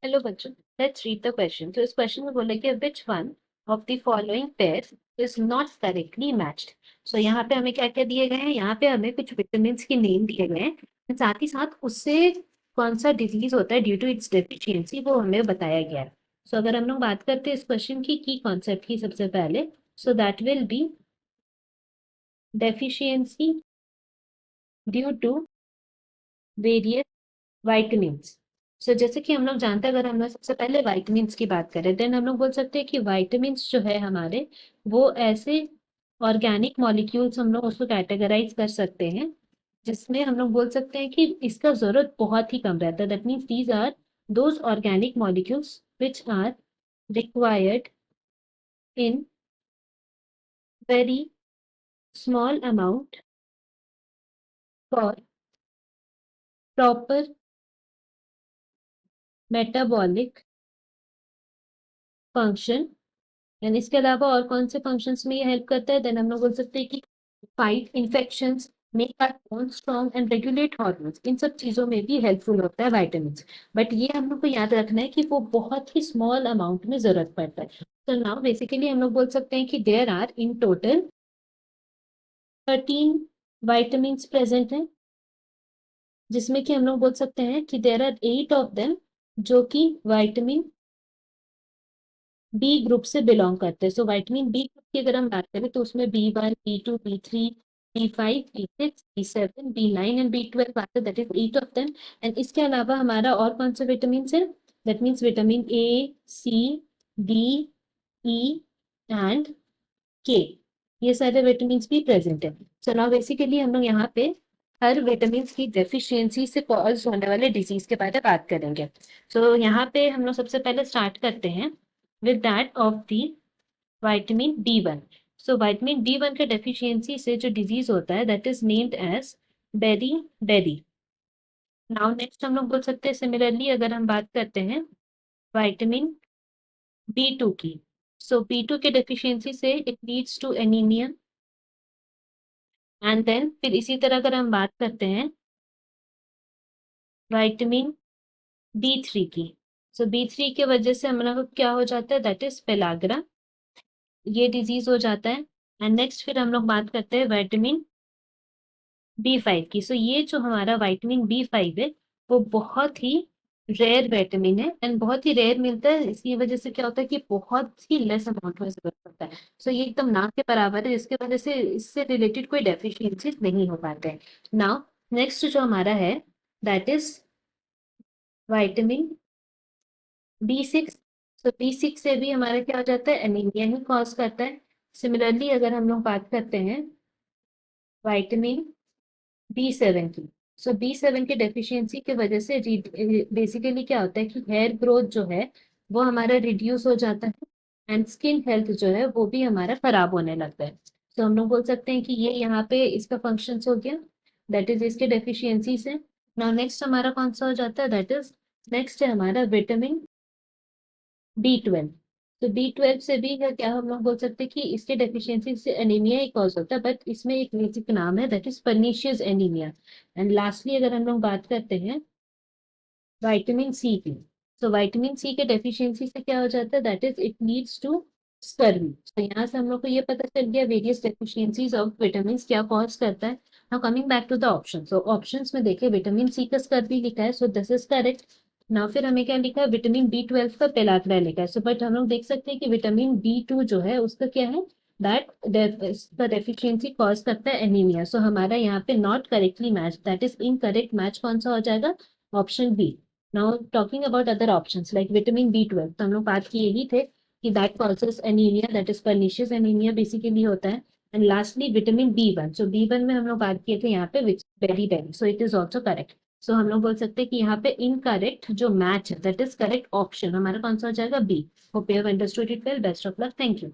Hello बच्चों, let's read the question. तो इस क्वेश्चन में बोला कि which one of the following pair is not correctly matched. So यहाँ पे हमें क्या क्या दिए गए हैं, यहाँ पे हमें कुछ विटामिन के नेम दिए गए हैं, साथ ही साथ उससे कौन सा डिजीज होता है ड्यू टू इट्स डेफिशिएंसी वो हमें बताया गया है। सो अगर हम लोग बात करते हैं इस क्वेश्चन की कॉन्सेप्ट की सबसे पहले, so that will be deficiency due to various vitamins. So जैसे कि हम लोग जानते हैं, अगर हम लोग सबसे पहले वाइटमिन्स की बात करें, देन हम लोग बोल सकते हैं कि वाइटमिन्स जो है हमारे, वो ऐसे ऑर्गेनिक मॉलिक्यूल्स हम लोग उसको कैटेगराइज कर सकते हैं जिसमें हम लोग बोल सकते हैं कि इसका जरूरत बहुत ही कम रहता है। That means these are those organic molecules which are required in very small amount for proper metabolic function. And इसके अलावा और कौन से फंक्शंस में ये हेल्प करता है, देन हम लोग बोल सकते हैं कि fight infections, make our bone strong and regulate hormones. इन सब चीजों में भी हेल्पफुल होता है वाइटामिन। बट ये हम लोग को याद रखना है कि वो बहुत ही स्मॉल अमाउंट में जरूरत पड़ता है। तो नाउ बेसिकली हम लोग बोल सकते हैं कि there are in total 13 vitamin present हैं, जिसमें कि हम लोग बोल सकते हैं कि देयर आर 8 ऑफ देम जो कि वाइटामिन बी ग्रुप से बिलोंग करते हैं। सो विटामिन बी ग्रुप की अगर हम बात करें तो उसमें B1, B2, B3, B5, B6, B7, B9 and B12 आते हैं, that is 8 of them. And इसके अलावा हमारा और कौन से विटामिन है, that means vitamin A, C, D, E and के, ये सारे विटामिन भी प्रेजेंट है। सो नाउ बेसिकली हम लोग यहाँ पे हर विटामिन की डेफिशिएंसी से कॉज होने वाले डिजीज के बारे में बात करेंगे। सो यहाँ पे हम लोग सबसे पहले स्टार्ट करते हैं with that of the vitamin B1। So vitamin B1 के deficiency से जो disease होता है that is named as beriberi। Now next हम लोग बोल सकते हैं similarly अगर हम बात करते हैं vitamin B2 की। So B2 के deficiency से it leads to anemia। and then फिर इसी तरह अगर हम बात करते हैं vitamin B3 की, so B3 की वजह से हम लोग को क्या हो जाता है, that is pellagra, ये डिजीज हो जाता है। एंड नेक्स्ट फिर हम लोग बात करते हैं विटामिन B5 की। सो ये जो हमारा विटामिन B5 है वो बहुत ही रेयर विटामिन है एंड बहुत ही रेयर मिलता है। इसकी वजह से क्या होता है कि बहुत ही लेस अमाउंट में जरूरत पड़ता है। सो ये एकदम ना के बराबर है, जिसकी वजह से इससे रिलेटेड कोई डेफिशिएंसी नहीं हो पाते हैं। नाउ नेक्स्ट जो हमारा है दैट इज विटामिन B6। तो B6 से भी हमारा क्या हो जाता है, एनीमिया ही कॉज करता है। सिमिलरली अगर हम लोग बात करते हैं विटामिन B7 की, सो B7 की डेफिशिएंसी की वजह से बेसिकली क्या होता है कि हेयर ग्रोथ जो है वो हमारा रिड्यूस हो जाता है एंड स्किन हेल्थ जो है वो भी हमारा खराब होने लगता है। तो हम लोग बोल सकते हैं कि ये यहाँ पे इसका फंक्शन हो गया, दैट इज इसके डेफिशिएंसी से। नाउ नेक्स्ट हमारा कौन सा हो जाता है, दैट इज नेक्स्ट है हमारा विटामिन B12। तो B12 से भी क्या हम लोग बोल सकते हैं कि इसके डेफिशिएंसी से एनीमिया ही कॉज होता है, बट इसमें एक बेसिक नाम है that is pernicious anaemia. And lastly अगर हम लोग बात करते हैं विटामिन सी की, तो विटामिन सी के डेफिशिएंसी से क्या हो जाता है, that is it leads to scurvy. तो यहाँ से हम लोग को ये पता चल गया वेरियस डेफिशिएंसीज ऑफ विटामिन क्या कॉज करता है। Now coming back to the option, so options में देखिए विटामिन सी का स्कर्वी लिखा है, so this is correct. Now फिर हमें क्या लिखा है, विटामिन B12 का पेलाग्रा लिखा है। सो बट हम लोग देख सकते हैं कि विटामिन B2 जो है उसका क्या है, दैट का डेफिशिएंसी कॉज करता है एनीमिया। सो हमारा यहाँ पे not correctly match, that is incorrect match कौन सा हो जाएगा, option B. Now talking about other options like vitamin B12, तो हम लोग बात किए ही थे कि that causes anaemia, that is pernicious anaemia basically होता है। And lastly vitamin B1, so B1 में हम लोग बात किए थे यहाँ पे beriberi, so it is also correct. So हम लोग बोल सकते हैं कि यहाँ पे इनकरेक्ट जो मैच है दैट इज करेक्ट ऑप्शन हमारा कौन सा हो जाएगा, B. Hope you have understood it well, best of luck, thank you.